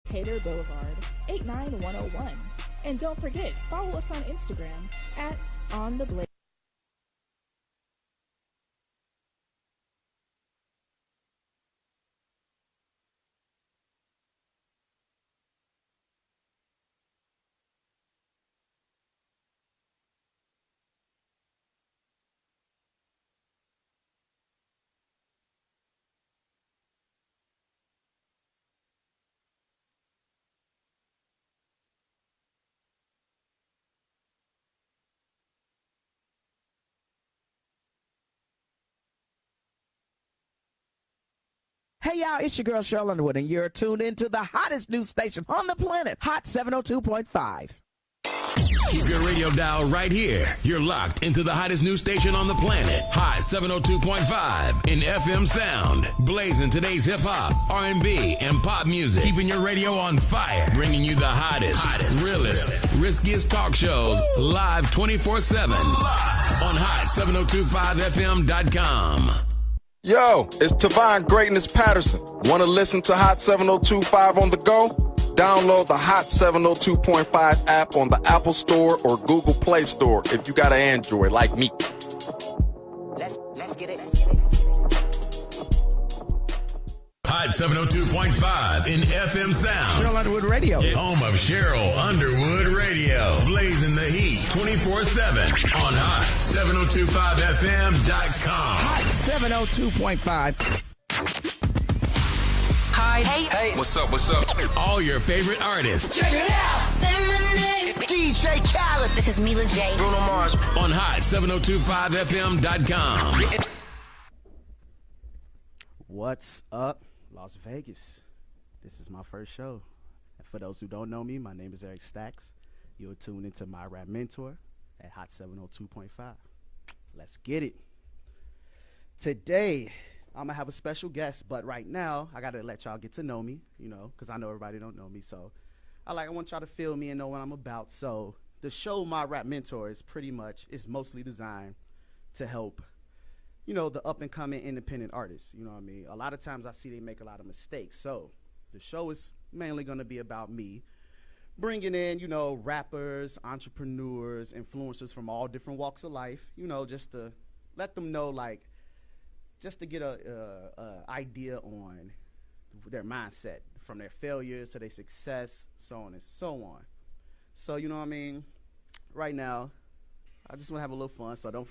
Cater Boulevard, 89101. And don't forget, follow us on Instagram at On The Blaze. Hey y'all, it's your girl Cheryl Underwood, and you're tuned into the hottest news station on the planet, Hot 702.5. Keep your radio dial right here. You're locked into the hottest news station on the planet, Hot 702.5 in FM sound. Blazing today's hip-hop, R&B, and pop music. Keeping your radio on fire. Bringing you the hottest, realest, riskiest talk shows live 24/7 on Hot702.5FM.com. Yo, it's Tavon Greatness Patterson. Want to listen to Hot 702.5 on the go? Download the Hot 702.5 app on the Apple Store or Google Play Store if you got an Android like me. Let's get it. Hot 702.5 in FM sound. Cheryl Underwood Radio. Home of Cheryl Underwood Radio. Blazing the heat 24/7 on Hot702.5FM.com. Hot 702.5. Hi. Hey. What's up? All your favorite artists. Check it out. Say my name. DJ Khaled. This is Mila J. Bruno Mars. On Hot702.5FM.com. What's up, Las Vegas? This is my first show. And for those who don't know me, my name is Stackz. You're tuned into MyRapMentor at Hot 702.5. Let's get it. Today, I'm going to have a special guest, but right now, I got to let y'all get to know me, because I know everybody don't know me. So I want y'all to feel me and know what I'm about. So the show MyRapMentor is mostly designed to help the up-and-coming independent artists, you know what I mean? A lot of times I see they make a lot of mistakes. So the show is mainly going to be about me bringing in, rappers, entrepreneurs, influencers from all different walks of life, just to let them know, just to get a idea on their mindset, from their failures to their success, so on and so on. So, you know what I mean? Right now, I just want to have a little fun, so don't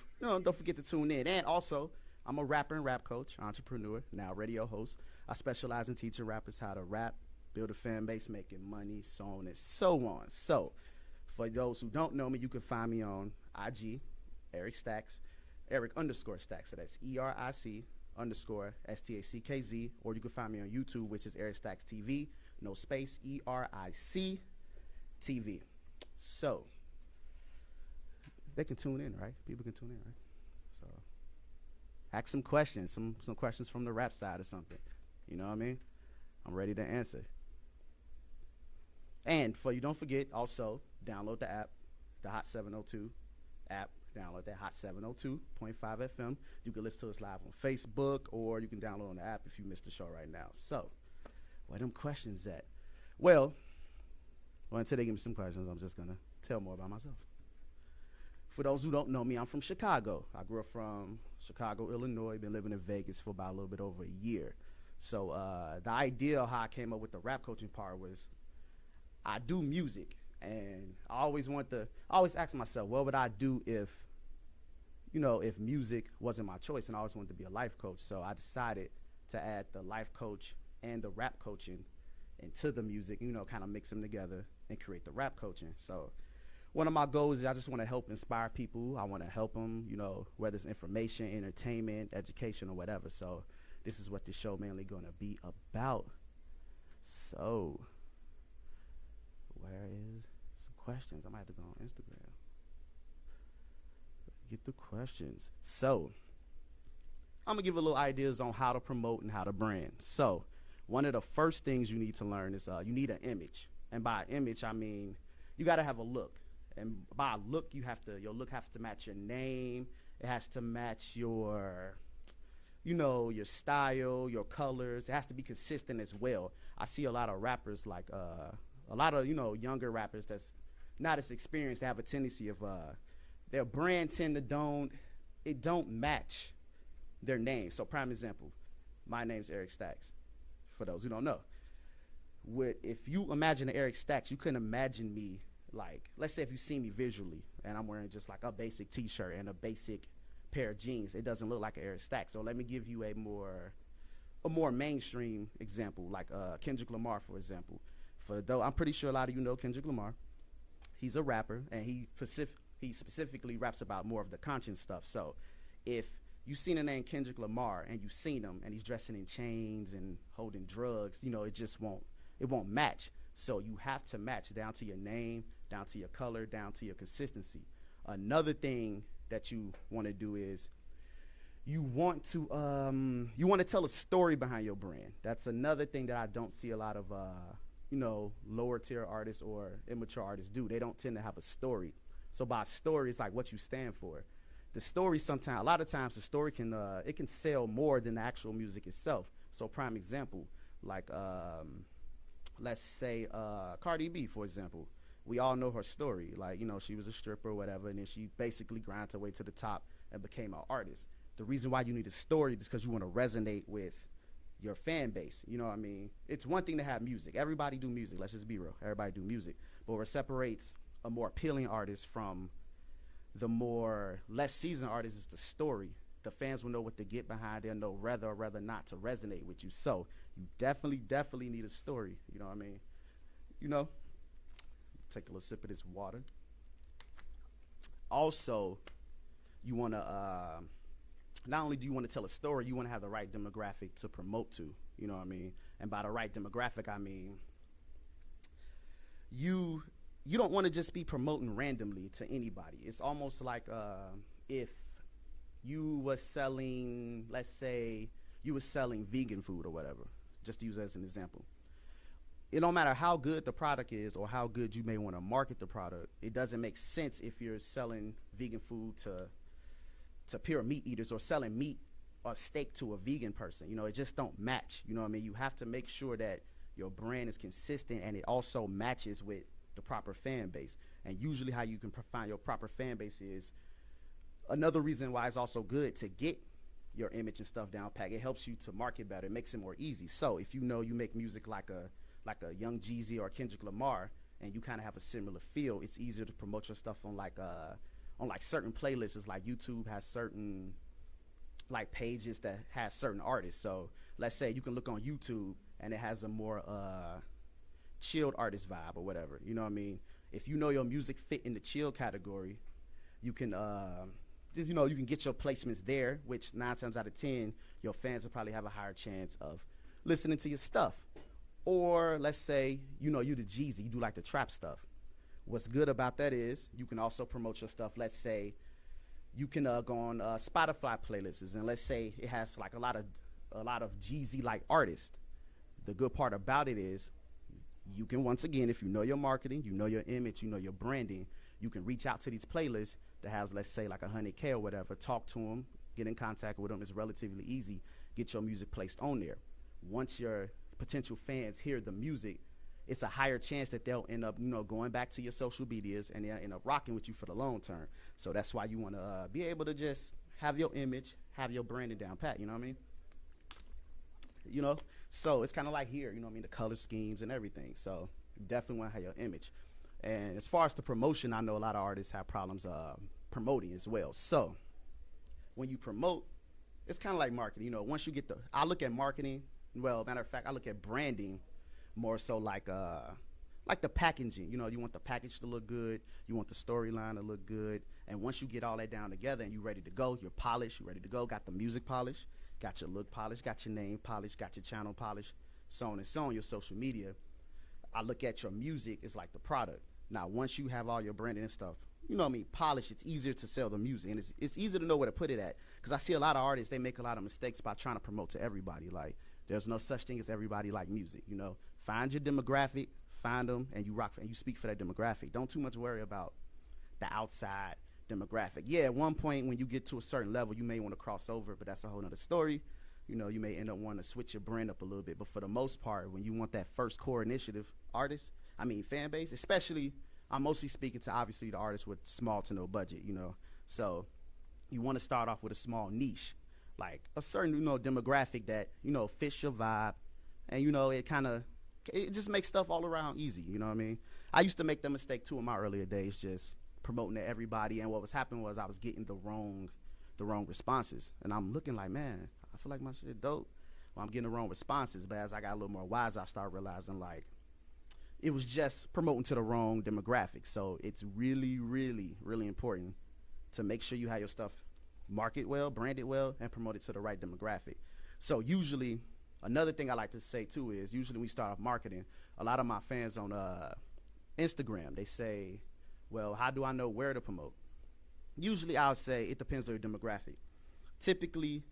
forget to tune in. And also, I'm a rapper and rap coach, entrepreneur, now radio host. I specialize in teaching rappers how to rap, build a fan base, making money, so on and so on. So, for those who don't know me, you can find me on IG, Eric Stackz, Eric_Stackz. So that's ERIC_STACKZ. Or you can find me on YouTube, which is Eric Stackz TV, no space, ERIC TV. So they can tune in, right? People can tune in, right? So ask some questions, some questions from the rap side or something. You know what I mean? I'm ready to answer. And for you, don't forget, also download the app, the Hot 702 app. Download that Hot 702.5 FM. You can listen to us live on Facebook, or you can download on the app if you missed the show right now. So, where them questions at? Well, until they give me some questions, I'm just going to tell more about myself. For those who don't know me, I'm from Chicago. I grew up from Chicago, Illinois. Been living in Vegas for about a little bit over a year. So the idea of how I came up with the rap coaching part was I do music, and I always ask myself, what would I do if music wasn't my choice? And I always wanted to be a life coach. So I decided to add the life coach and the rap coaching into the music, kind of mix them together and create the rap coaching. So one of my goals is I just want to help inspire people. I want to help them, whether it's information, entertainment, education, or whatever. So this is what this show mainly going to be about. So where is some questions? I might have to go on Instagram. Get the questions. So I'm going to give a little ideas on how to promote and how to brand. So one of the first things you need to learn is you need an image. And by image, I mean you got to have a look. And by a look, your look has to match your name. It has to match your you know, your style, your colors. It has to be consistent as well. I see a lot of rappers, like a lot of, you know, younger rappers that's not as experienced, have a tendency of their brand don't match their name. So prime example, my name's Eric Stackz, for those who don't know. If you imagine Eric Stackz, you couldn't imagine me, like, let's say if you see me visually and I'm wearing just like a basic t-shirt and a basic pair of jeans, it doesn't look like an Eric Stackz. So let me give you a more mainstream example, like Kendrick Lamar, for example. I'm pretty sure a lot of you know Kendrick Lamar. He's a rapper, and he specifically raps about more of the conscience stuff. So if you seen the name Kendrick Lamar and you seen him and he's dressing in chains and holding drugs, you know, it won't match. So you have to match down to your name, down to your color, down to your consistency. Another thing that you want to do is you want to tell a story behind your brand. That's another thing that I don't see a lot of you know, lower tier artists or immature artists do. They don't tend to have a story. So by story, it's like what you stand for. The story a lot of times the story can sell more than the actual music itself. So prime example, like let's say Cardi B, for example. We all know her story. Like, you know, she was a stripper or whatever, and then she basically grinded her way to the top and became an artist. The reason why you need a story is because you want to resonate with your fan base. You know what I mean? It's one thing to have music. Everybody do music. Let's just be real. Everybody do music. But what separates a more appealing artist from the more less seasoned artist is the story. The fans will know what to get behind. They'll know whether or rather not to resonate with you. So you definitely need a story. You know what I mean? You know, take a little sip of this water. Also, you want to, not only do you want to tell a story, you want to have the right demographic to promote to. You know what I mean? And by the right demographic, I mean, you don't want to just be promoting randomly to anybody. It's almost like if you was selling, let's say you was selling vegan food or whatever, just to use as an example. It don't matter how good the product is or how good you may want to market the product. It doesn't make sense if you're selling vegan food to pure meat eaters or selling meat or steak to a vegan person. You know, it just don't match. You know what I mean? You have to make sure that your brand is consistent and it also matches with the proper fan base. And usually how you can find your proper fan base is another reason why it's also good to get your image and stuff down pat. It helps you to market better. It makes it more easy. So if you know you make music like a Young Jeezy or Kendrick Lamar and you kind of have a similar feel, it's easier to promote your stuff on like certain playlists. It's like YouTube has certain like pages that has certain artists. So let's say you can look on YouTube and it has a more chilled artist vibe or whatever. You know what I mean? If you know your music fit in the chill category, you can you can get your placements there, which 9 times out of 10 your fans will probably have a higher chance of listening to your stuff. Or let's say you the Jeezy, you do like the trap stuff. What's good about that is you can also promote your stuff. Let's say you can go on Spotify playlists, and let's say it has like a lot of Jeezy like artists. The good part about it is you can, once again, if you know your marketing, you know your image, you know your branding, you can reach out to these playlists that has, let's say, like 100K or whatever, talk to them, get in contact with them. It's relatively easy. Get your music placed on there. Once your potential fans hear the music, it's a higher chance that they'll end up, going back to your social medias and they'll end up rocking with you for the long term. So that's why you want to be able to just have your image, have your branding down pat. You know what I mean? So it's kind of like here, the color schemes and everything. So you definitely want to have your image. And as far as the promotion, I know a lot of artists have problems promoting as well. So when you promote, it's kind of like marketing. Once you get I look at marketing, well, matter of fact, I look at branding more so like the packaging. You want the package to look good. You want the storyline to look good. And once you get all that down together and you're ready to go, you're polished, you're ready to go, got the music polished, got your look polished, got your name polished, got your channel polished, so on and so on, your social media. I look at your music as like the product. Now, once you have all your branding and stuff, polished, it's easier to sell the music. And it's easier to know where to put it at. Because I see a lot of artists, they make a lot of mistakes by trying to promote to everybody. Like, there's no such thing as everybody like music, Find your demographic, find them, and you rock and you speak for that demographic. Don't too much worry about the outside demographic. Yeah, at one point when you get to a certain level, you may want to cross over, but that's a whole nother story. you may end up wanting to switch your brand up a little bit. But for the most part, when you want that first core initiative fan base, especially, I'm mostly speaking to obviously the artists with small to no budget, So you want to start off with a small niche, like a certain, demographic that, fits your vibe. And, it just makes stuff all around easy, you know what I mean? I used to make the mistake too in my earlier days, just promoting to everybody. And what was happening was I was getting the wrong responses. And I'm looking like, man, I feel like my shit dope. Well, I'm getting the wrong responses. But as I got a little more wise, I started realizing like it was just promoting to the wrong demographic. So it's really, really, really important to make sure you have your stuff market well, branded well, and promote it to the right demographic. So usually, another thing I like to say too is usually when we start off marketing, a lot of my fans on Instagram, they say, well, how do I know where to promote? Usually I'll say it depends on your demographic. Typically,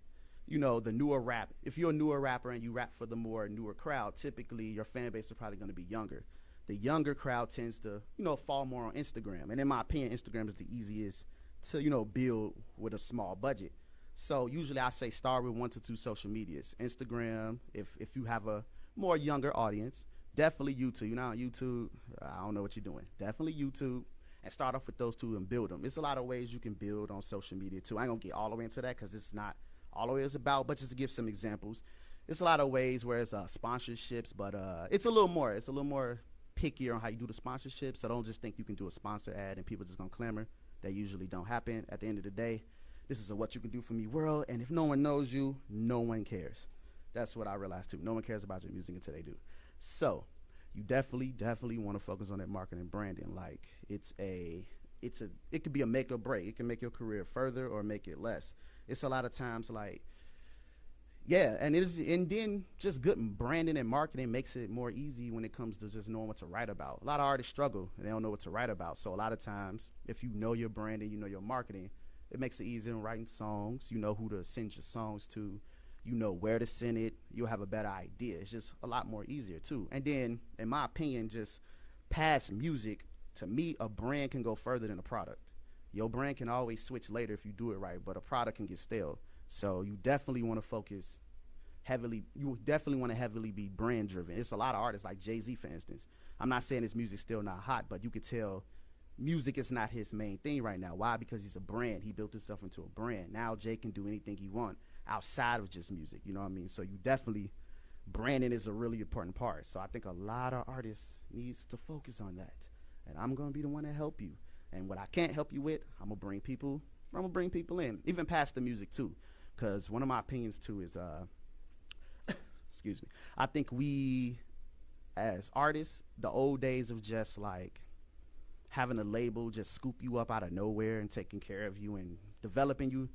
the newer rap, if you're a newer rapper and you rap for the more newer crowd, typically your fan base is probably going to be younger. The younger crowd tends to, fall more on Instagram. And in my opinion, Instagram is the easiest to, build with a small budget. So usually I say start with 1 to 2 social medias. Instagram, if you have a more younger audience, definitely YouTube. On YouTube, I don't know what you're doing. Definitely YouTube, and start off with those two and build them. There's a lot of ways you can build on social media too. I ain't gonna get all the way into that because it's not all the way it's about, but just to give some examples, it's a lot of ways where it's sponsorships, but it's a little more pickier on how you do the sponsorships. So don't just think you can do a sponsor ad and people just gonna clamor. That usually don't happen. At the end of the day, this is a what you can do for me world, and if no one knows you, no one cares. That's what I realized too. No one cares about your music until they do. So you definitely want to focus on that marketing and branding. Like it could be a make or break. It can make your career further or make it less. It's a lot of times like, yeah, and then just good branding and marketing makes it more easy when it comes to just knowing what to write about. A lot of artists struggle and they don't know what to write about. So a lot of times, if you know your branding, you know your marketing, it makes it easier in writing songs. You know who to send your songs to. You know where to send it. You'll have a better idea. It's just a lot more easier too. And then, in my opinion, just past music, to me, a brand can go further than a product. Your brand can always switch later if you do it right, but a product can get stale. So you definitely want to focus heavily. You definitely want to heavily be brand driven. It's a lot of artists like Jay-Z, for instance. I'm not saying his music's still not hot, but you could tell music is not his main thing right now. Why? Because he's a brand. He built himself into a brand. Now Jay can do anything he wants outside of just music. You know what I mean? So you definitely, branding is a really important part. So I think a lot of artists needs to focus on that. And I'm going to be the one to help you. And what I can't help you with, I'm going to bring people in, even past the music too. Because one of my opinions too is, excuse me, I think we, as artists, the old days of just like having a label just scoop you up out of nowhere and taking care of you and developing you,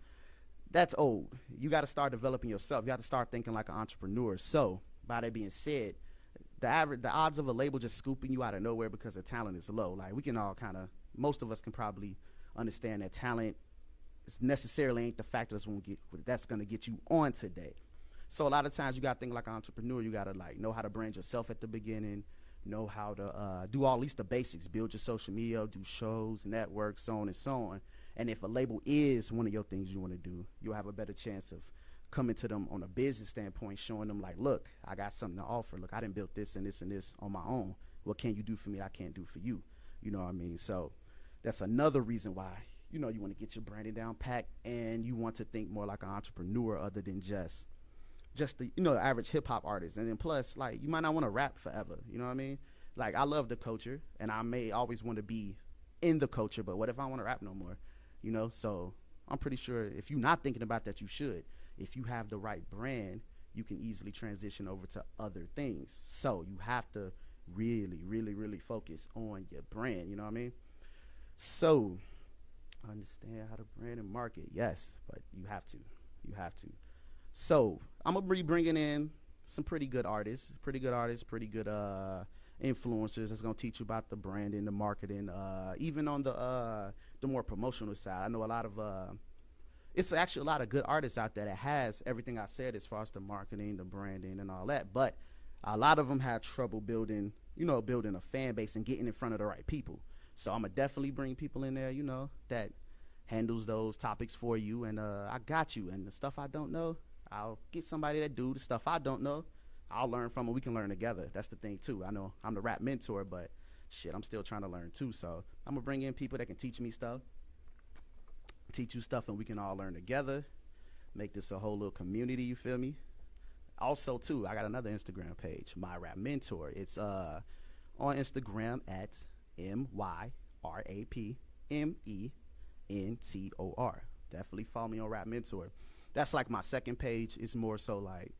that's old. You got to start developing yourself. You have to start thinking like an entrepreneur. So by that being said, the odds of a label just scooping you out of nowhere because the talent is low. Like we can all most of us can probably understand that talent necessarily ain't the factor that's going to get you on today. So a lot of times you got to think like an entrepreneur. You got to like know how to brand yourself at the beginning, know how to do at least the basics, build your social media, do shows, network, so on and so on. And if a label is one of your things you want to do, you'll have a better chance of coming to them on a business standpoint, showing them like, look, I got something to offer. Look, I didn't build this and this and this on my own. What can you do for me I can't do for you? You know what I mean? So that's another reason why, you want to get your branding down packed, and you want to think more like an entrepreneur other than just the, the average hip hop artist. And then plus, like, you might not want to rap forever. You know what I mean? Like, I love the culture, and I may always want to be in the culture, but what if I want to rap no more? So I'm pretty sure if you're not thinking about that, you should. If you have the right brand, you can easily transition over to other things. So you have to really, really, really focus on your brand. You know what I mean? So understand how to brand and market. Yes, but you have to. So I'm going to be bringing in some pretty good artists, pretty good influencers that's going to teach you about the branding, the marketing, even on the more promotional side. I know a lot of it's actually a lot of good artists out there that has everything I said as far as the marketing, the branding, and all that. But a lot of them have trouble building a fan base and getting in front of the right people. So I'm going to definitely bring people in there, that handles those topics for you. And I got you. And the stuff I don't know, I'll get somebody that do the stuff I don't know. I'll learn from them. We can learn together. That's the thing too. I know I'm the rap mentor, but shit, I'm still trying to learn too. So I'm gonna bring in people that can teach me stuff, teach you stuff, and we can all learn together. Make this a whole little community. You feel me? Also too, I got another Instagram page, MyRapMentor. It's on Instagram at MyRapMentor. Definitely follow me on Rap Mentor. That's like my second page. It's more so like,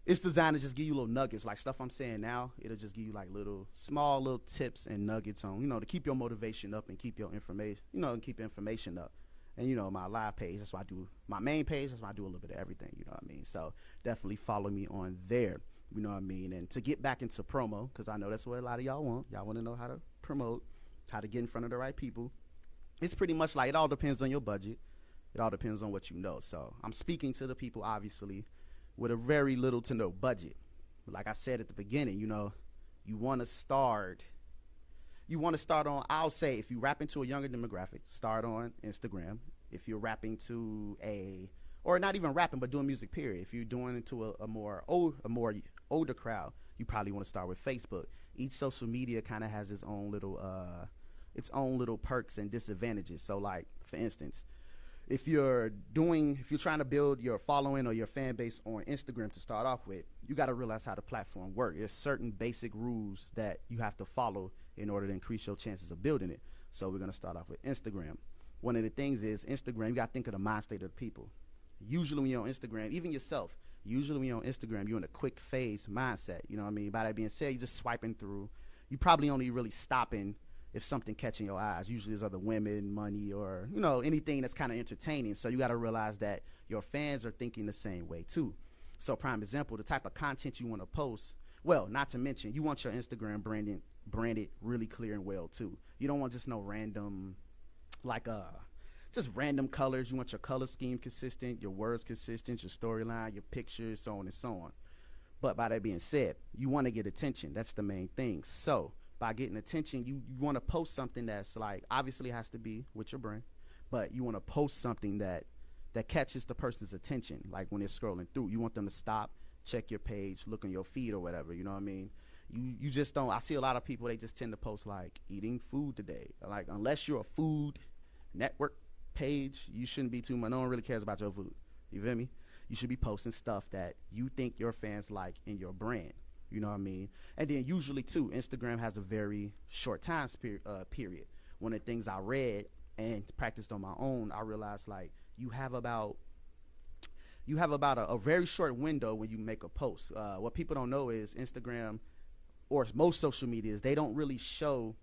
it's designed to just give you little nuggets, like stuff I'm saying now. It'll just give you like small little tips and nuggets on, to keep your motivation up and keep your information, and keep information up. And my live page, that's why I do my main page. That's why I do a little bit of everything. You know what I mean? So definitely follow me on there. You know what I mean? And to get back into promo, because I know that's what a lot of y'all want. Y'all want to know how to promote, how to get in front of the right people. It's pretty much like, it all depends on your budget. It all depends on what you know. So I'm speaking to the people, obviously, with a very little to no budget. Like I said at the beginning, you want to start on, I'll say, if you rap into a younger demographic, start on Instagram. If you're rapping to or not even rapping, but doing music, period. If you're doing it to a more older crowd, you probably want to start with Facebook. Each social media kind of has its own little perks and disadvantages. So like, for instance, if you're trying to build your following or your fan base on Instagram to start off with, you got to realize how the platform works. There's certain basic rules that you have to follow in order to increase your chances of building it. So we're going to start off with Instagram. One of the things is Instagram, you got to think of the mind state of the people. Usually when you're on Instagram, even yourself, you're in a quick phase mindset. You know what I mean? By that being said, you're just swiping through. You probably only really stopping if something catching your eyes. Usually there's other women, money, or anything that's kind of entertaining. So you got to realize that your fans are thinking the same way too. So prime example, the type of content you want to post, well, not to mention, you want your Instagram branded really clear and well too. You don't want just no random, just random colors. You want your color scheme consistent, your words consistent, your storyline, your pictures, so on and so on. But by that being said, you want to get attention. That's the main thing. So by getting attention, you want to post something that's like, obviously has to be with your brand, but you want to post something that catches the person's attention. Like when they're scrolling through, you want them to stop, check your page, look on your feed or whatever. You know what I mean? You just don't. I see a lot of people, they just tend to post like eating food today. Like, unless you're a food network page, you shouldn't be too much. No one really cares about your food. You feel me? You should be posting stuff that you think your fans like in your brand. You know what I mean? And then usually too, Instagram has a very short time period. One of the things I read and practiced on my own, I realized like you have about a very short window when you make a post. What people don't know is Instagram, or most social medias, they don't really show.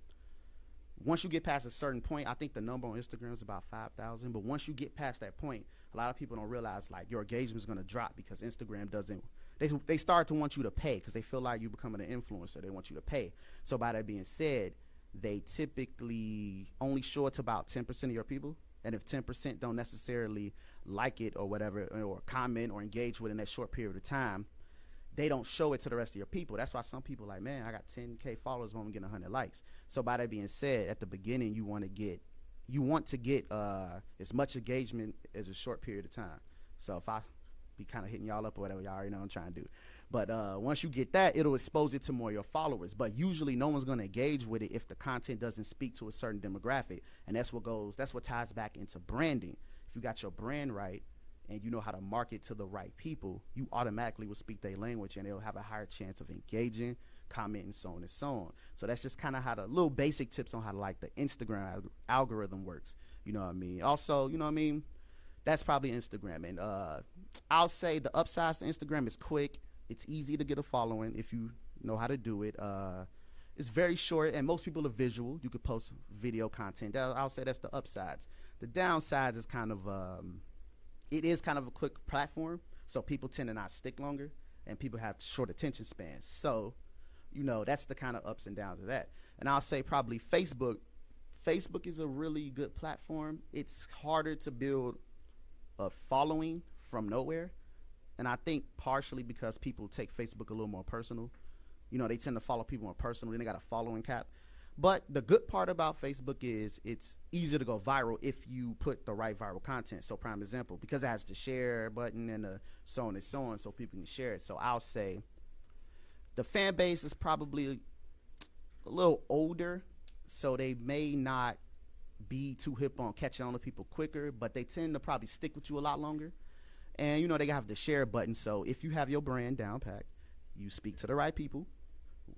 Once you get past a certain point, I think the number on Instagram is about 5,000. But once you get past that point, a lot of people don't realize like your engagement is going to drop because Instagram doesn't. They start to want you to pay because they feel like you're becoming an influencer. They want you to pay. So by that being said, they typically only show it to about 10% of your people. And if 10% don't necessarily like it or whatever, or comment or engage with it in that short period of time, they don't show it to the rest of your people. That's why some people like, man, I got 10K followers, when I'm getting 100 likes. So by that being said, at the beginning, you want to get as much engagement as a short period of time. So if I be kind of hitting y'all up or whatever, y'all already know what I'm trying to do. But once you get that, it'll expose it to more of your followers. But usually no one's going to engage with it if the content doesn't speak to a certain demographic. And that's what ties back into branding. If you got your brand right and you know how to market to the right people, you automatically will speak their language and they'll have a higher chance of engaging, commenting, so on and so on. So that's just kind of how the little basic tips on how to like the Instagram algorithm works. You know what I mean? Also, you know what I mean? That's probably Instagram. And I'll say the upsides to Instagram is quick. It's easy to get a following if you know how to do it. It's very short, and most people are visual. You could post video content. I'll say that's the upsides. The downsides is kind of, it is kind of a quick platform, so people tend to not stick longer, and people have short attention spans. So, that's the kind of ups and downs of that. And I'll say probably Facebook. Facebook is a really good platform. It's harder to build a following from nowhere. And I think partially because people take Facebook a little more personal. They tend to follow people more personally. They got a following cap. But the good part about Facebook is it's easier to go viral if you put the right viral content. So prime example, because it has the share button and the so on and so on, so people can share it. So I'll say the fan base is probably a little older, so they may not be too hip on catching on to people quicker, but they tend to probably stick with you a lot longer. And, you know, they have the share button. So if you have your brand down pat, you speak to the right people,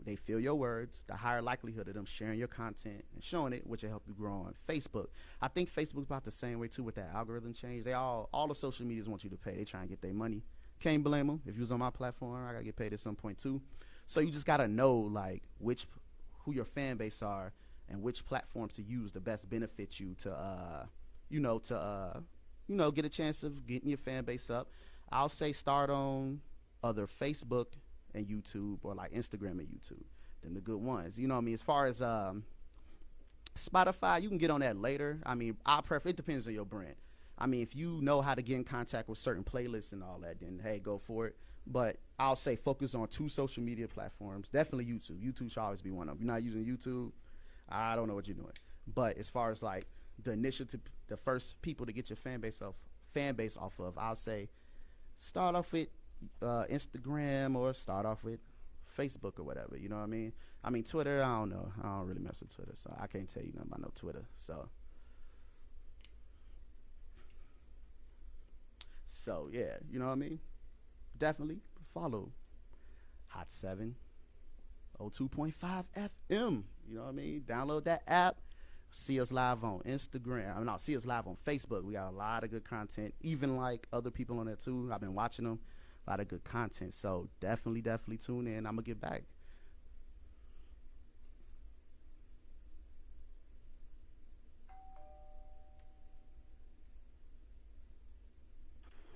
they feel your words, the higher likelihood of them sharing your content and showing it, which will help you grow on Facebook. I think Facebook's about the same way, too, with that algorithm change. They all the social medias want you to pay. They try and get their money. Can't blame them. If you was on my platform, I got to get paid at some point, too. So you just got to know, like, who your fan base are and which platforms to use to best benefit you to, get a chance of getting your fan base up. I'll say start on other Facebook and YouTube, or like Instagram and YouTube. Them the good ones. You know what I mean? As far as Spotify, you can get on that later. I mean, it depends on your brand. I mean, if you know how to get in contact with certain playlists and all that, then hey, go for it. But I'll say focus on 2 social media platforms. Definitely YouTube. YouTube should always be one of them. If you're not using YouTube, I don't know what you're doing. But as far as like the initiative, the first people to get your fan base off of, I'll say start off with Instagram, or start off with Facebook or whatever. You know what I mean? I mean, Twitter, I don't know. I don't really mess with Twitter, so I can't tell you nothing about no Twitter. So yeah, you know what I mean? Definitely follow Hot 702.5 FM. You know what I mean? Download that app. See us live on Instagram. See us live on Facebook. We got a lot of good content, even like other people on there too. I've been watching them. A lot of good content. So definitely tune in. I'm going to get back.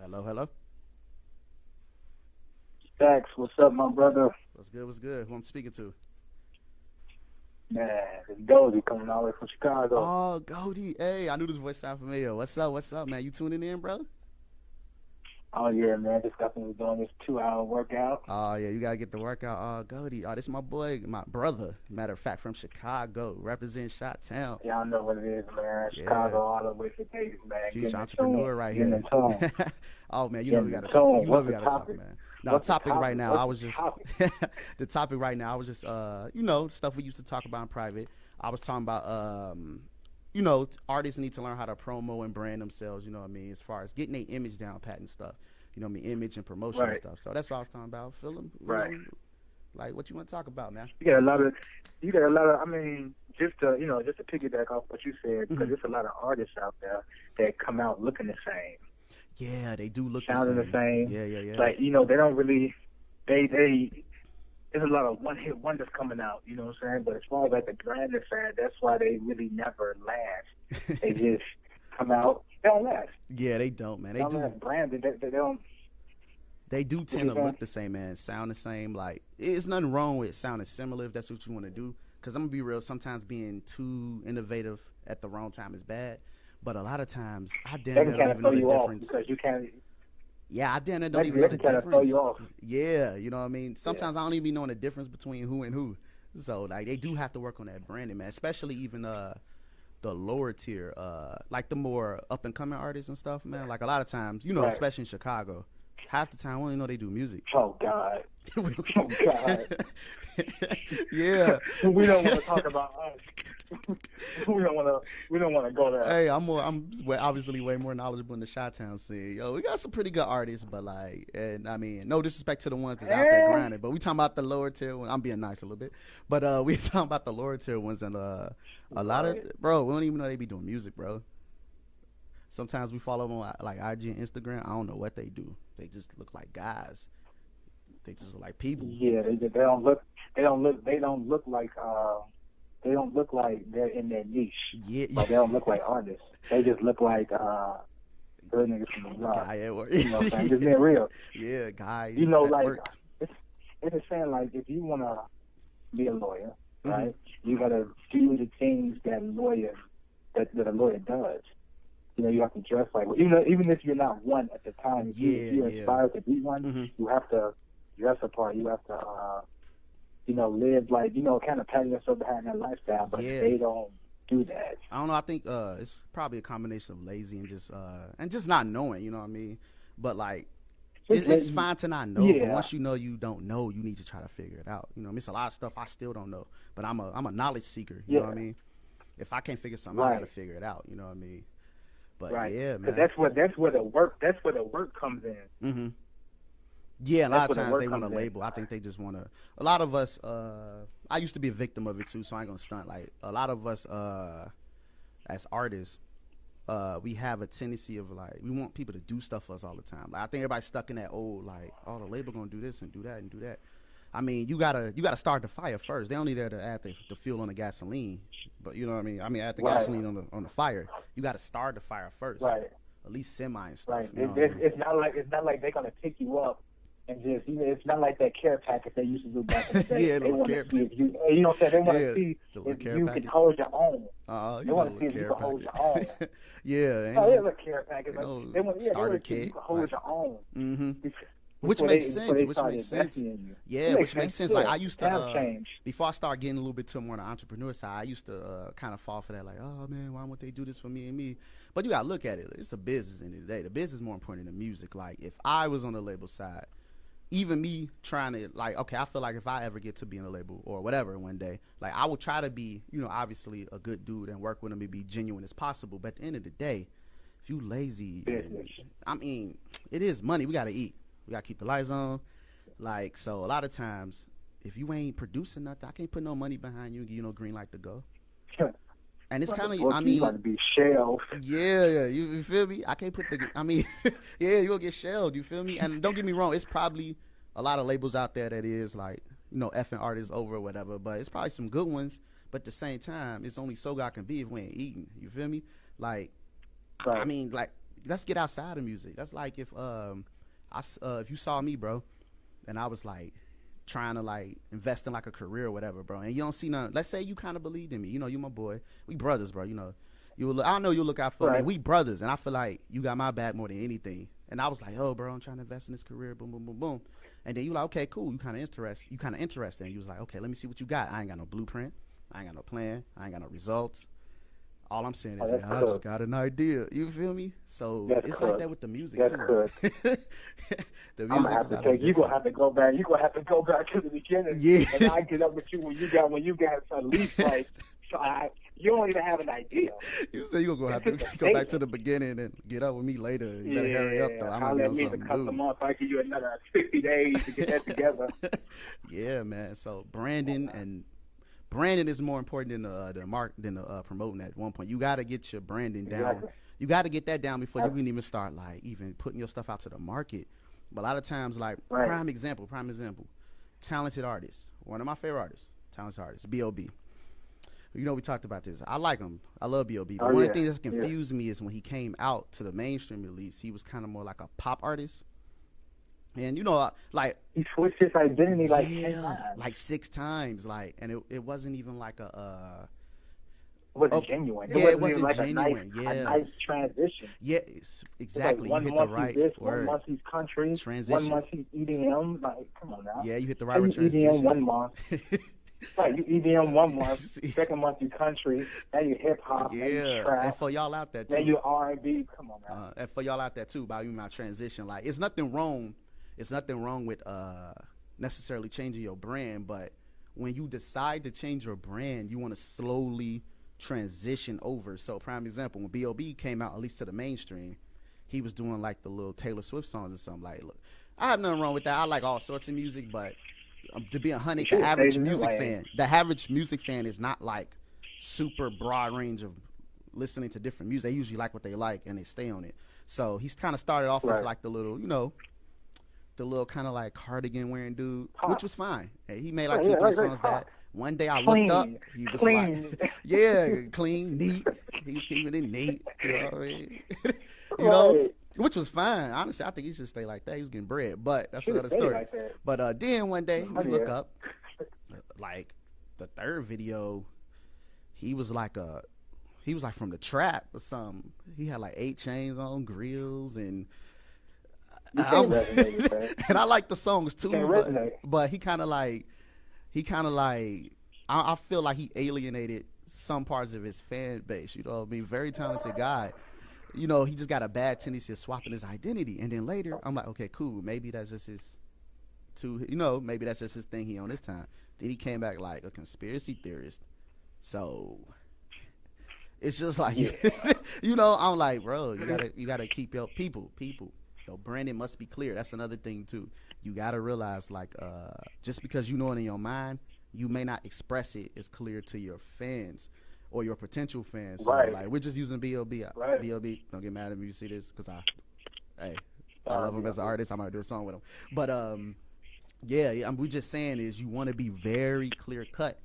Hello. Stackz, what's up, my brother? What's good? Who I'm speaking to? Man, it's Goldie coming all the way from Chicago. Oh, Goldie. Hey, I knew this voice sounded familiar. What's up, man? You tuning in, bro? Oh, yeah, man. Just got finished doing this 2-hour workout. Oh, yeah, you got to get the workout. Oh, Goldie. Oh, this is my boy, my brother, matter of fact, from Chicago, representing Chi-Town. Yeah, I know what it is, man. Yeah. Chicago all the way for days, man. Future entrepreneur right here. Oh, man, you know we got to talk. Man. No, topic right now, I was just the topic right now, I was just stuff we used to talk about in private. I was talking about artists need to learn how to promo and brand themselves, you know what I mean, as far as getting their image down pat and stuff. You know what I mean, image and promotion and stuff. So that's what I was talking about. Phil, right. Like, what you want to talk about, man? You got a lot of I mean, just to piggyback off what you said, because there's a lot of artists out there that come out looking the same. Yeah, they do look sounding the same. Yeah. Like, they don't really, there's a lot of one-hit wonders coming out, you know what I'm saying? But as far as like the branded fan, that's why they really never last. They just come out, they don't last. Yeah, they don't, man. They do branded. They don't. They do tend to look the same, man. Sound the same. Like, it's nothing wrong with sounding similar if that's what you want to do. Because I'm gonna be real. Sometimes being too innovative at the wrong time is bad. But a lot of times, I damn near don't even know the difference. Because you can't. Yeah, I damn near don't even know the difference. Throw you off. Yeah, you know what I mean? Sometimes I don't even know the difference between who and who. So, like, they do have to work on that branding, man. Especially even the lower tier, like the more up-and-coming artists and stuff, man. Like, a lot of times, especially in Chicago, half the time, we don't even know they do music. Oh, God. Yeah. We don't want to talk about us. We don't want to go there. Hey, I'm obviously way more knowledgeable in the Chi-Town scene. Yo, we got some pretty good artists, but I mean, no disrespect to the ones that's out there grinding, but we talking about the lower tier ones. I'm being nice a little bit, but we talking about the lower tier ones, and a lot of we don't even know they be doing music, bro. Sometimes we follow them on like IG and Instagram. I don't know what they do. They just look like guys. They just look like people. Yeah, they don't look like they're in their niche. Yeah, like they don't look like artists. They just look like good niggas from the block. Guy at work. You know what I'm saying? Just being real. Yeah, guy. You know, like work. it's saying like if you wanna be a lawyer, right? You gotta do the things that a lawyer does. You know, you have to dress like even if you're not one at the time. If you're inspired to be one, you have to dress apart. You have to live like, kind of pat yourself behind that lifestyle, but they don't do that. I don't know. I think it's probably a combination of lazy and just not knowing. You know what I mean? But like, it's fine to not know. But once you know you don't know, you need to try to figure it out. It's a lot of stuff I still don't know. But I'm a knowledge seeker. You know what I mean? If I can't figure something out, I got to figure it out. You know what I mean? But yeah, man. That's where the work comes in. Mm-hmm. Yeah, a lot of times they want to label. I think they just want to. A lot of us, I used to be a victim of it too, so I ain't gonna stunt. Like a lot of us, as artists, we have a tendency of like we want people to do stuff for us all the time. Like I think everybody's stuck in that old like, oh, the label gonna do this and do that and do that. I mean, you gotta start the fire first. They only there to add the fuel on the gasoline, but you know what I mean. I mean, add the gasoline on the fire. You gotta start the fire first, right? At least semi and stuff. Right. You know it's not like they're gonna pick you up. And just, it's not like that care package they used to do back in the day. Yeah, they want care to see if you, know what I'm saying? They want to see if you can hold your own. They want to see if you can hold your own. Yeah. There's a care package. Like, they want starter to see if kit. you can hold your own. Mm-hmm. Which makes sense. Yeah, which makes sense. Like I used to, before I started getting a little bit to more on the entrepreneur side, I used to kind of fall for that. Like, oh man, why won't they do this for me and me? But you gotta look at it. It's a business in the day. The business is more important than the music. Like if I was on the label side, even me trying to like, okay, I feel like if I ever get to be in a label or whatever one day, like I will try to be, obviously a good dude and work with them and be genuine as possible. But at the end of the day, if you lazy, I mean, it is money. We got to eat. We got to keep the lights on. Like, so a lot of times, if you ain't producing nothing, I can't put no money behind you and give you no green light to go. And it's kind of, I mean, you got to be shelled. Yeah, you feel me? I can't put yeah, you gonna get shelled. You feel me? And don't get me wrong, it's probably a lot of labels out there that is like, effing artists over or whatever. But it's probably some good ones. But at the same time, it's only so God can be if we ain't eating. You feel me? Like, I mean, like, let's get outside of music. That's like if you saw me, bro, and I was like trying to like invest in like a career or whatever, bro, and you don't see none. Let's say you kind of believed in me. You my boy. We brothers, bro. I know you'll look out for me. We brothers, and I feel like you got my back more than anything. And I was like, oh, bro, I'm trying to invest in this career. Boom, boom, boom, boom. And then you like, okay, cool. You kind of interested. And you was like, okay, let me see what you got. I ain't got no blueprint. I ain't got no plan. I ain't got no results. All I'm saying is, I just got an idea. You feel me? So it's like that with the music too. The music. You gonna have to go back. You gonna have to go back to the beginning. Yeah. And I get up with you when you got at least like. You don't even have an idea. You say you're gonna have to go back to the beginning and get up with me later. You better hurry up though. I'm gonna do something new. I give you another 60 days to get that together. Yeah, man. So branding is more important than the promoting at one point. You got to get your branding down. Exactly. You got to get that down before you can even start like even putting your stuff out to the market. But a lot of times, like prime example, talented artists. One of my favorite artists, talented artist, B.O.B. We talked about this. I like him. I love B.O.B. But one of the things that confused me is when he came out to the mainstream release, he was kind of more like a pop artist. And like he switched his identity like 10 times. Like 6 times, like, and it wasn't even like a genuine. It wasn't like genuine. A nice transition. Yeah, exactly. Like you hit the right word. 1 month he's country. Transition. 1 month he's EDM. Like, come on now. Yeah, you hit the right transition. EDM 1 month. Right, you EDM 1 month. Second month you country. Now you hip hop. Yeah, now you trap. And for y'all out there too. Now you R&B. Come on now. And for y'all out there too, about my transition, like it's nothing wrong. It's nothing wrong with necessarily changing your brand, but when you decide to change your brand, you want to slowly transition over. So prime example, when B.O.B. came out, at least to the mainstream, he was doing like the little Taylor Swift songs or something. Like, look, I have nothing wrong with that. I like all sorts of music, but to be 100, the average music fan is not like super broad range of listening to different music. They usually like what they like and they stay on it. So he's kind of started off as like the little, the little kind of like cardigan wearing dude, which was fine. He made like 2-3 songs that one day I looked up, he was like, yeah, clean, neat. He was keeping it neat, you know what I mean? Which was fine. Honestly, I think he should stay like that. He was getting bread, but that's another story. Like but then one day we look up, like the third video, he was like from the trap or something. He had like 8 chains on, grills, and and I like the songs too, but he kind of like he kind of like, I feel like he alienated some parts of his fan base. You know what I mean? Very talented guy. You know, he just got a bad tendency of swapping his identity. And then later, I'm like, okay, cool. Maybe that's just maybe that's just his thing he on this time. Then he came back like a conspiracy theorist. So it's just like, you know, I'm like, bro, you gotta keep your people. Your branding must be clear. That's another thing too. You gotta realize, like, just because you know it in your mind, you may not express it as clear to your fans or your potential fans. So, like, we're just using B.O.B. Right. B.O.B. Don't get mad at me if you see this, because I love him as an artist. I might do a song with him. But we just saying is you want to be very clear cut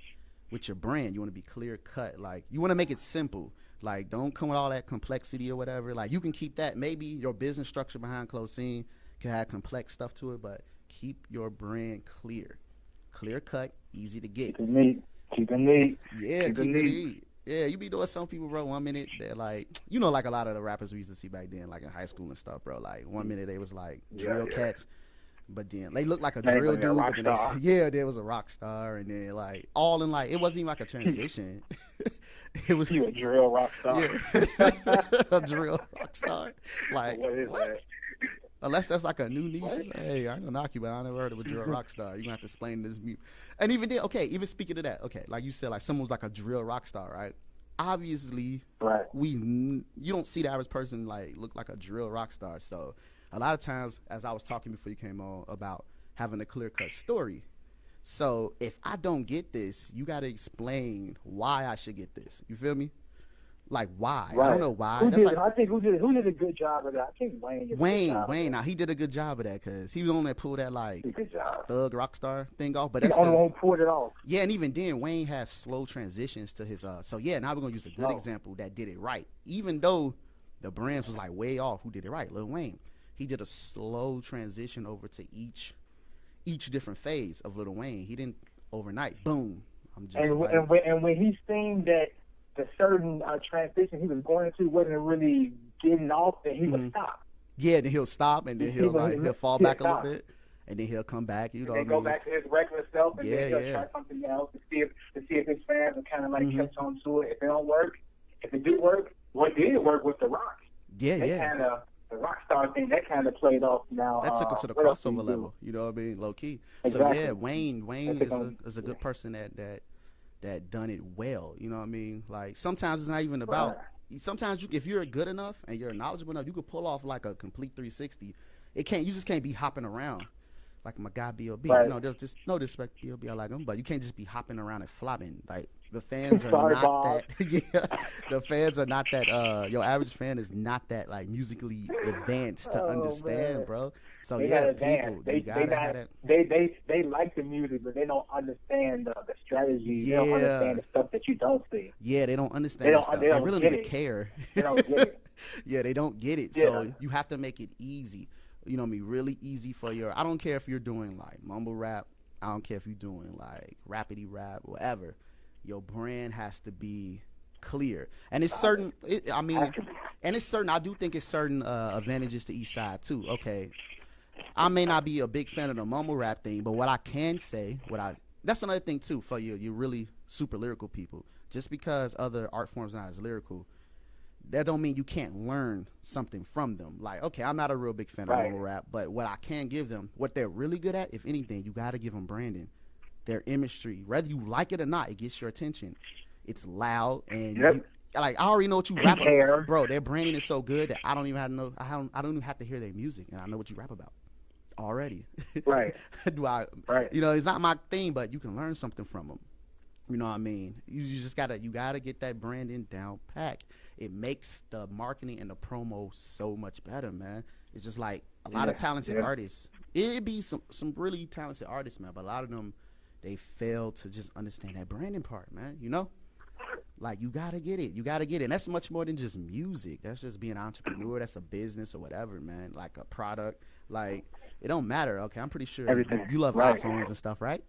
with your brand. You want to be clear cut. Like, you want to make it simple. Like, don't come with all that complexity or whatever. Like, you can keep that. Maybe your business structure behind closed scene can have complex stuff to it, but keep your brand clear. Clear cut, easy to get. Keep it neat. Yeah, keep it neat. Yeah, you be doing some people, bro, 1 minute, they're like, you know, like a lot of the rappers we used to see back then, like in high school and stuff, bro. Like, 1 minute they was like drill cats, but then they looked like a drill dude, but then there was a rock star, and then like all in, like, it wasn't even like a transition. It was a drill rock star. Yeah. A drill rock star. Like, what is that? Unless that's like a new niche. Like, hey, I ain't gonna knock you, but I never heard of a drill rock star. You're gonna have to explain this mute. And even then, okay, even speaking of that, okay, like you said, like someone's like a drill rock star, right? Obviously, you don't see the average person like look like a drill rock star. So a lot of times, as I was talking before you came on about having a clear cut story. So if I don't get this, you gotta explain why I should get this. You feel me? Like, why? I don't know why. Who did a good job of that? I think Wayne. Now he did a good job of that, because he was on that pull that like thug rockstar thing off. But that's the only one who pulled it off. Yeah, and even then Wayne has slow transitions to his So yeah, now we're gonna use a good example that did it right. Even though the brands was like way off, who did it right? Lil Wayne. He did a slow transition over to each different phase of Lil Wayne. He didn't overnight. Boom. And when he seen that the certain transition he was going into wasn't really getting off, then he would stop. Yeah, then he'll stop, and then he'll fall back a little bit, and then he'll come back. You know, and then go back to his regular self, and then he'll try something else to see if his fans are kind of like kept on to it. If it don't work, if it do work, what did work was the rock. The rock star thing that kind of played off. Now that took him to the crossover level. You know what I mean? Low key. Exactly. So yeah, Wayne is a good person that done it well. You know what I mean? Like, sometimes it's not even about. Sometimes if you're good enough and you're knowledgeable enough, you could pull off like a complete 360. You just can't be hopping around like my guy B.O.B. You know, there's just no disrespect to B.O.B. I like him, but you can't just be hopping around and flopping. Like, the fans are not that. The fans are not that. Your average fan is not that like musically advanced to understand, bro. So they people, they like the music, but they don't understand the strategy. They don't understand the stuff that you don't see. Yeah, they don't understand stuff. They really don't care. They don't get it. Yeah, they don't get it. So you have to make it easy. You know what I mean? Really easy for I don't care if you're doing like mumble rap. I don't care if you're doing like rapidy rap, whatever. Your brand has to be clear, and it's certain. I do think it's certain advantages to each side too. Okay, I may not be a big fan of the mumble rap thing, but what I can say, that's another thing too for you really super lyrical people. Just because other art forms are not as lyrical, that don't mean you can't learn something from them. Like, okay, I'm not a real big fan of mumble rap, but what I can give them, what they're really good at, if anything, you got to give them branding. Their imagery, whether you like it or not, it gets your attention. It's loud, and I already know what you rap about, bro. Their branding is so good that I don't even have to know. I don't even have to hear their music, and I know what you rap about already. Right. You know, it's not my thing, but you can learn something from them. You know what I mean? You just gotta get that branding down pat. It makes the marketing and the promo so much better, man. It's just like a lot of talented artists. It'd be some really talented artists, man, but a lot of them, they fail to just understand that branding part, man. You know, like, you gotta get it. And that's much more than just music. That's just being an entrepreneur. That's a business or whatever, man. Like a product. Like, it don't matter. Okay, I'm pretty sure you love iPhones and stuff, right?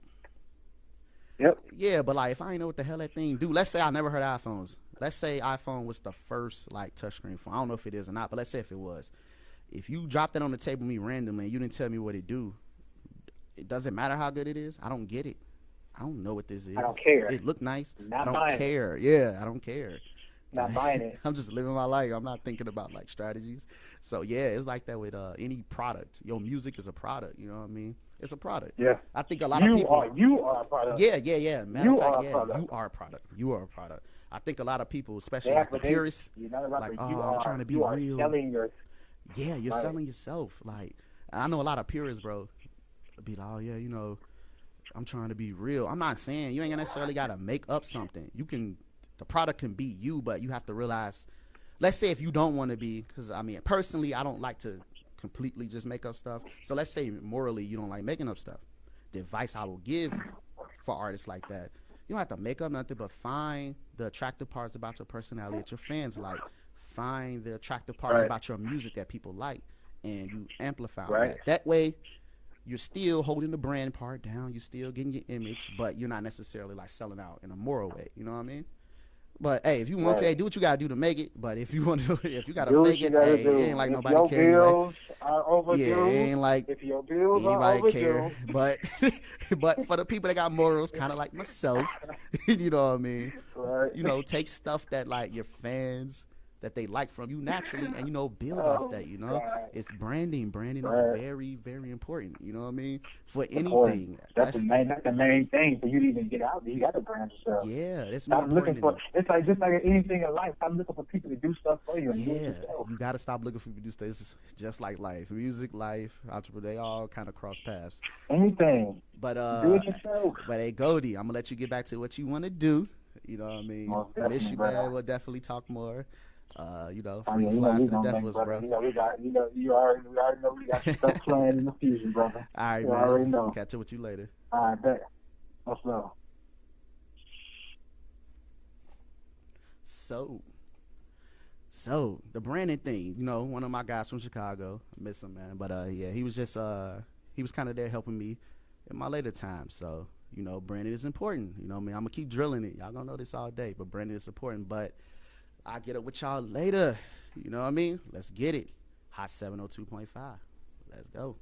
Yep. Yeah, but like, if I ain't know what the hell that thing do, let's say I never heard of iPhones. Let's say iPhone was the first like touchscreen phone. I don't know if it is or not, but let's say if it was. If you dropped it on the table with me randomly and you didn't tell me what it do, it doesn't matter how good it is. I don't get it. I don't know what this is. I don't care. It looked nice. Not I buying don't care. Yeah, I don't care. Not buying it. I'm just living my life. I'm not thinking about like strategies. So yeah, it's like that with any product. Your music is a product. You know what I mean? It's a product. Yeah. I think a lot of people. You are a product. Yeah. Matter of fact, a product. you are a product. You are a product. I think a lot of people, especially Yeah, like the but purists, you're not a rapper. like, You I'm trying to be you are real. selling your. Yeah, you're Right. selling yourself. Like, I know a lot of purists, bro, be like, oh yeah, you know, I'm trying to be real. I'm not saying you ain't necessarily got to make up something. You can, the product can be you, but you have to realize, let's say if you don't want to be, because I mean, personally, I don't like to completely just make up stuff. So let's say morally you don't like making up stuff. The advice I will give for artists like that, you don't have to make up nothing, but find the attractive parts about your personality that your fans like. Find the attractive parts about your music that people like, and you amplify that. That way, you're still holding the brand part down. You're still getting your image, but you're not necessarily like selling out in a moral way. You know what I mean? But hey, if you want to, hey, do what you gotta do to make it. But if you want to, if you gotta fake it, hey, it ain't like nobody care. Your bills are overdue. Yeah, it ain't like if your bills anybody are care. overdue. But for the people that got morals, kind of like myself, you know what I mean? Right. You know, take stuff that like your fans that they like from you naturally, and you know, build off that. You know, it's branding. Branding is very, very important. You know what I mean? For anything, that's the main thing for you to even get out there. You got to brand yourself. Yeah, that's stop more looking important. for. It's like just like anything in life. Stop looking for people to do stuff for you. And do it yourself. You got to stop looking for people to do stuff. It's just like life, music, life, entrepreneur. They all kind of cross paths. Anything. But do it yourself. But hey, Goldie, I'm gonna let you get back to what you want to do. You know what I mean? Miss you, man. We'll definitely talk more. You know, free flies to the Devils, bro. You already know we got stuff planned in the future, brother. All right, you man. Already know. Catch up with you later. All right, bet. Let's go. So the branding thing, you know, one of my guys from Chicago, I miss him, man. But yeah, he was just he was kind of there helping me in my later times. So, you know, branding is important. You know what I mean? I'm gonna keep drilling it. Y'all gonna know this all day, but branding is important. But I'll get up with y'all later. You know what I mean? Let's get it. Hot 702.5. Let's go.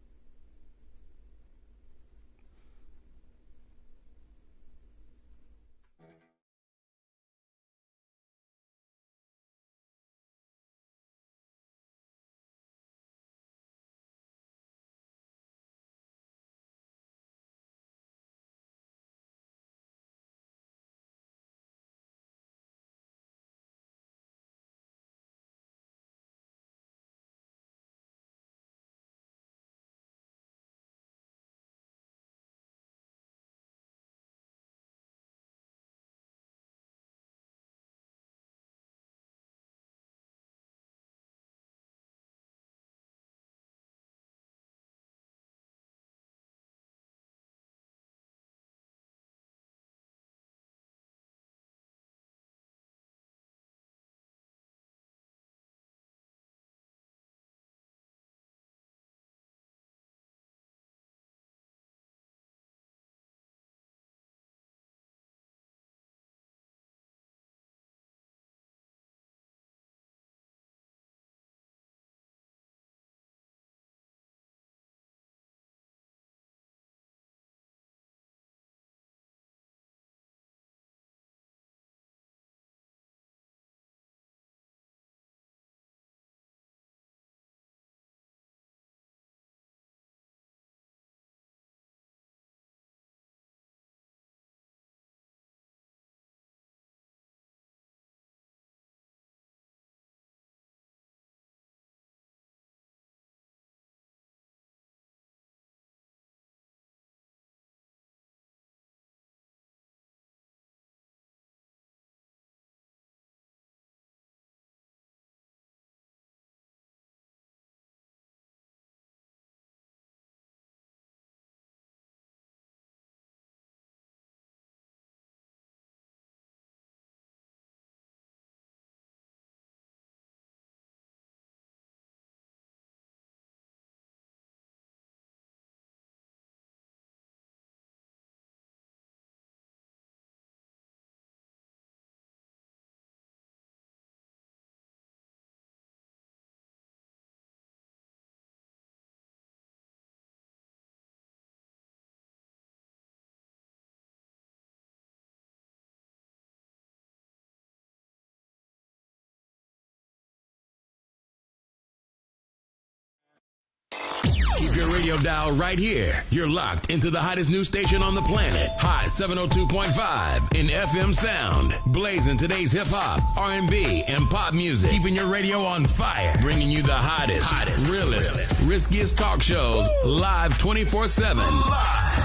Keep your radio dial right here. You're locked into the hottest news station on the planet. Hot 702.5 in FM sound. Blazing today's hip hop, R&B, and pop music. Keeping your radio on fire. Bringing you the hottest, realest, riskiest talk shows live 24/7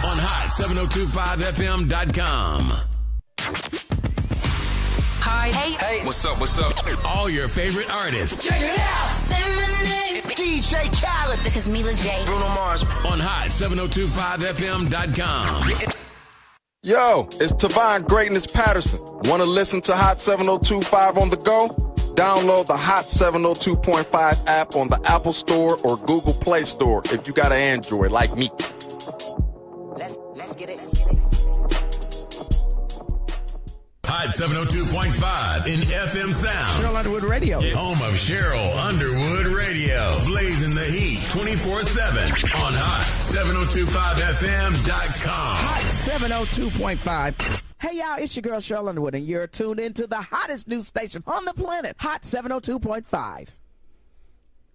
on hot7025fm.com. Hi. Hey. What's up? All your favorite artists. Check it out. Say my name. DJ Khaled. This is Mila J. Bruno Mars. On hot7025fm.com. Yo, it's Tavon Greatness Patterson. Want to listen to Hot 702.5 on the go? Download the Hot 702.5 app on the Apple Store or Google Play Store if you got an Android like me. Let's get it. Hot 702.5 in FM sound. Cheryl Underwood Radio. Home of Cheryl Underwood Radio. Blazing the heat 24/7 on hot7025fm.com. Hot 702.5. Hey, y'all, it's your girl Cheryl Underwood, and you're tuned into the hottest news station on the planet, Hot 702.5.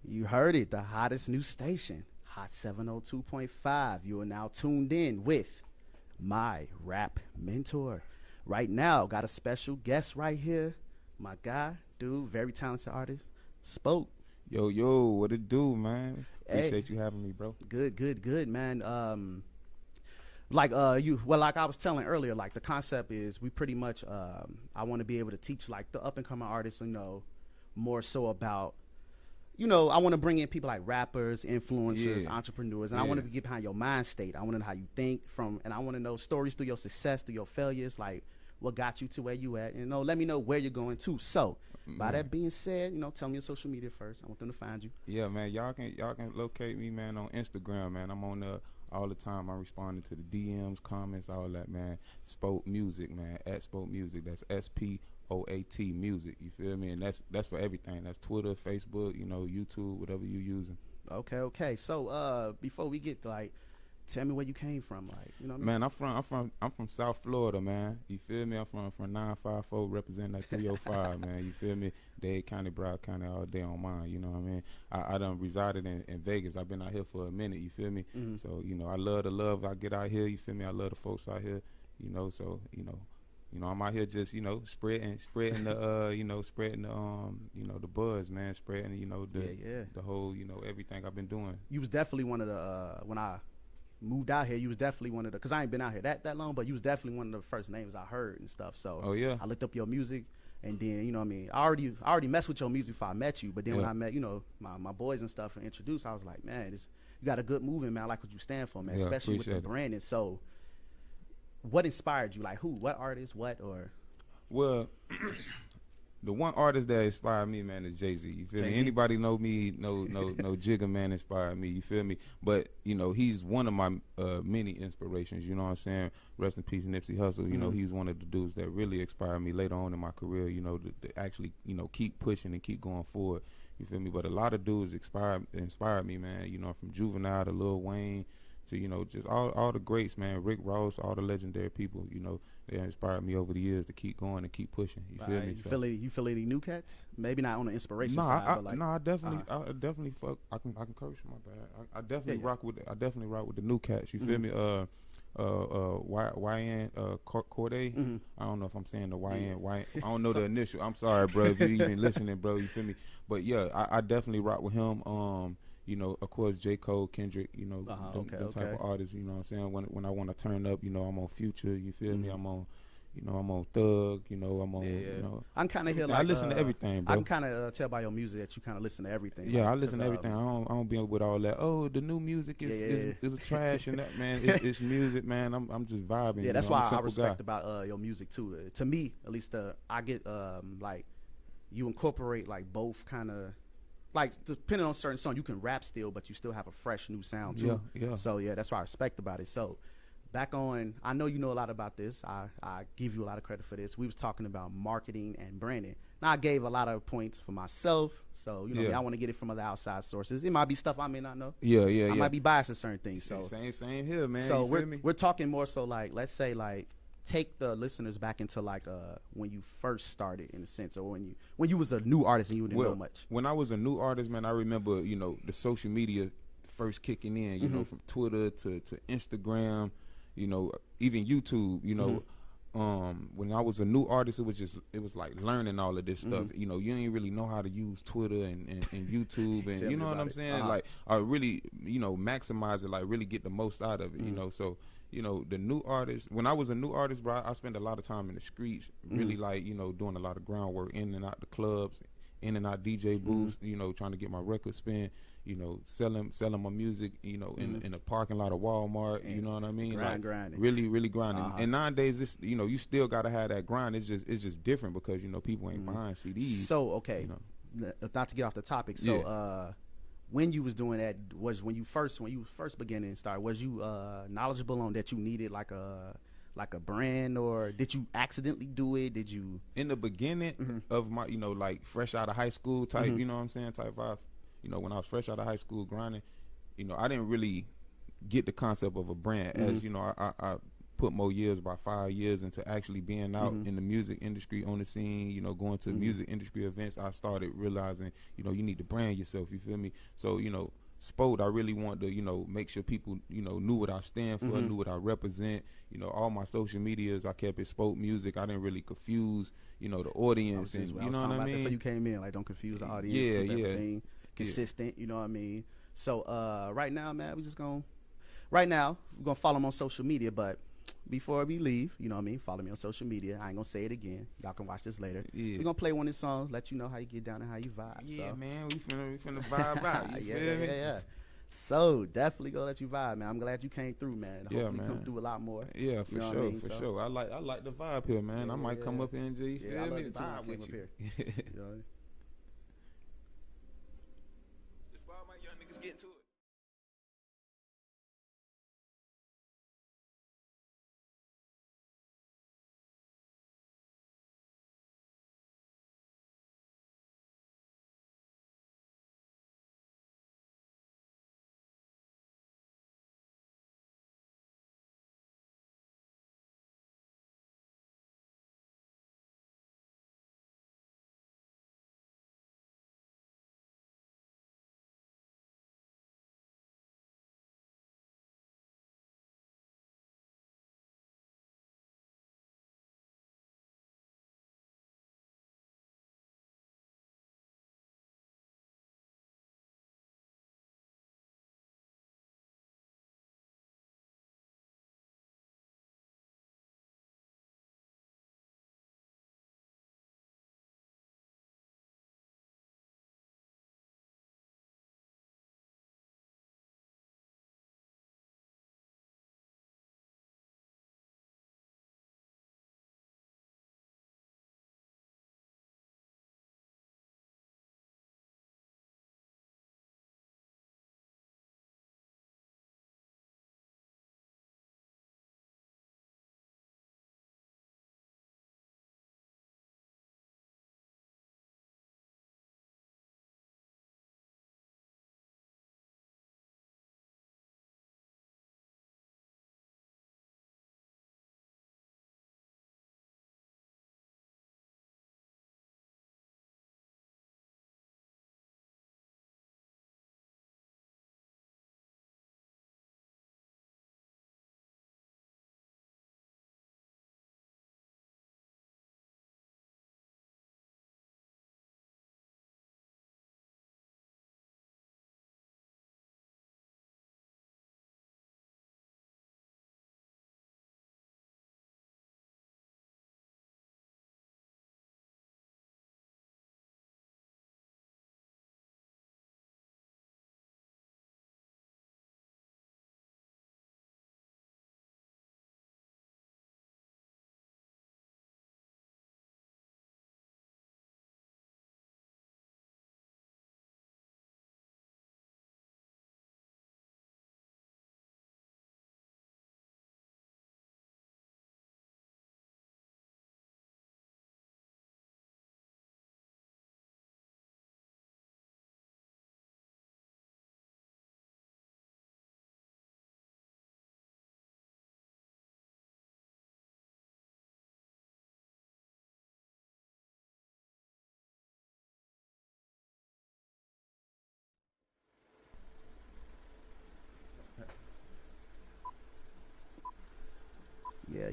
You heard it, the hottest new station, Hot 702.5. You are now tuned in with MyRapMentor. Right now, got a special guest right here. My guy, dude, very talented artist, Spoat. Yo, what it do, man? Appreciate you having me, bro. Good, man. Like I was telling earlier, like the concept is we pretty much I want to be able to teach like the up and coming artists, more so about, I want to bring in people like rappers, influencers, entrepreneurs, and I want to get behind your mind state. I want to know how you think and I want to know stories through your success, through your failures, like what got you to where you at, let me know where you're going to. So by that being said, tell me your social media first. I want them to find you. Yeah, man, y'all can locate me, man, on Instagram, man. I'm on there all the time. I'm responding to the DMs, comments, all that, man. Spoat Music, man, at Spoat Music. That's SPOAT Music. You feel me? And that's for everything. That's Twitter, Facebook, YouTube, whatever you using. Okay. So before we get to, tell me where you came from, Man, I'm from South Florida, man. You feel me? I'm from 954, representing that 305, man. You feel me? Dade County, Broward County, all day on mine. You know what I mean? I done resided in Vegas. I've been out here for a minute. You feel me? Mm-hmm. So I love the love I get out here. You feel me? I love the folks out here. So I'm out here just spreading the spreading the buzz, man. Spreading the whole everything I've been doing. You was definitely one of the when I moved out here, you was definitely one of the, because I ain't been out here that long, but you was definitely one of the first names I heard and stuff. So I looked up your music, and then I already messed with your music before I met you, but then when I met my boys and stuff and introduced, I was like, man, you got a good movement, man. I like what you stand for, man, especially with the branding. So what inspired you? Like who, what artist, what, or? Well, the one artist that inspired me, man, is Jay-Z. You feel me? Anybody know me, no Jigga, man, inspired me. You feel me? But, he's one of my many inspirations. You know what I'm saying? Rest in peace, Nipsey Hussle. He's one of the dudes that really inspired me later on in my career, to actually, keep pushing and keep going forward. You feel me? But a lot of dudes inspired me, man, from Juvenile to Lil Wayne to, just all the greats, man, Rick Ross, all the legendary people, they inspired me over the years to keep going and keep pushing. You feel me? You feel any new cats? Maybe not on the inspiration side, but I definitely fuck. I can curse, my bad. I definitely rock with the new cats. You feel me? YN Corday. I don't know if I'm saying the YN. I don't know the initial. I'm sorry, bro, if you even listening, bro. You feel me? But yeah, I definitely rock with him. Of course, J. Cole, Kendrick, them type of artists, you know what I'm saying? When I want to turn up, I'm on Future, you feel me? I'm on, I'm on Thug, I'm on, I'm kind of here I listen to everything, bro. I can kind of tell by your music that you kind of listen to everything. Yeah, I listen to everything. I don't be with all that, the new music is trash and that, man. It's music, man. I'm just vibing. Yeah, that's why I respect about your music, too. To me, at least, I get, you incorporate, both kind of, depending on certain song, you can rap still, but you still have a fresh new sound too. Yeah. So that's what I respect about it. So back on, I know you know a lot about this. I give you a lot of credit for this. We was talking about marketing and branding. Now I gave a lot of points for myself. So I want to get it from other outside sources. It might be stuff I may not know. Yeah. I might be biased to certain things. So same here, man. So we're talking more so let's say take the listeners back into when you first started, in a sense, or when you was a new artist and you didn't know much. When I was a new artist, man, I remember the social media first kicking in, you know, from Twitter to Instagram, you know, even YouTube, you know. When I was a new artist, it was like learning all of this stuff. You know, you ain't really know how to use Twitter and YouTube, and you know what I'm saying? Like, I really, you know, maximize it, like really get the most out of it, you know. So, you know, the new artist, when I was a new artist, bro, I spent a lot of time in the streets, really like, you know, doing a lot of groundwork, in and out the clubs, in and out DJ booths, you know, trying to get my record spin, you know, selling my music, you know, in the parking lot of Walmart, you know what I mean? Grinding. Really grinding. And nowadays, this, you know, you still gotta have that grind. It's just different because, you know, people ain't buying CDs. So okay, you know. Not to get off the topic. So when you was doing that, was when you first beginning and start, was you knowledgeable on that you needed like a brand, or did you accidentally do it? Did you in the beginning of my, you know, like fresh out of high school type, you know what I'm saying, type vibe, you know, when I was fresh out of high school grinding, you know, I didn't really get the concept of a brand. As you know, I put more years, about 5 years, into actually being out in the music industry, on the scene, you know, going to music industry events. I started realizing, you know, you need to brand yourself, you feel me? So, you know, Spoat, I really wanted to, you know, make sure people, you know, knew what I stand for, knew what I represent. You know, all my social medias, I kept it Spoat Music. I didn't really confuse, you know, the audience, and you know what I mean? Before you came in, like, don't confuse the audience. Keep everything consistent. You know what I mean? So right now, man, we're gonna follow them on social media, but before we leave, you know what I mean, follow me on social media. I ain't gonna say it again. Y'all can watch this later. We're gonna play one of these songs, let you know how you get down and how you vibe. Yeah, so. Man, we finna vibe out. You feel me? Yeah. So definitely gonna let you vibe, man. I'm glad you came through, man. Hopefully man. Come through a lot more. Yeah, for sure, I mean? For sure. I like the vibe here, man. I might come up here and you feel me? Vibe with you. You know? Just follow my young niggas getting to it.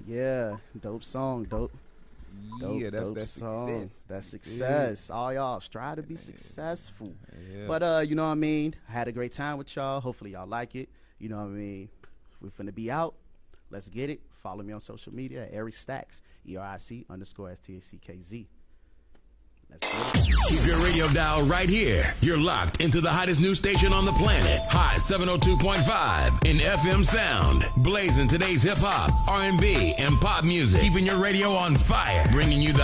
Yeah. Dope song. Dope. Yeah, that's song. success. That's success. All y'all strive to be successful. Yeah. But you know what I mean? I had a great time with y'all. Hopefully y'all like it. You know what I mean? We're finna be out. Let's get it. Follow me on social media at Eric Stackz, ERIC_STACKZ. Let's get it. Keep your radio dial right here. You're locked into the hottest news station on the planet. Hot 702.5 in FM sound. Blazing today's hip hop, R&B, and pop music. Keeping your radio on fire. Bringing you the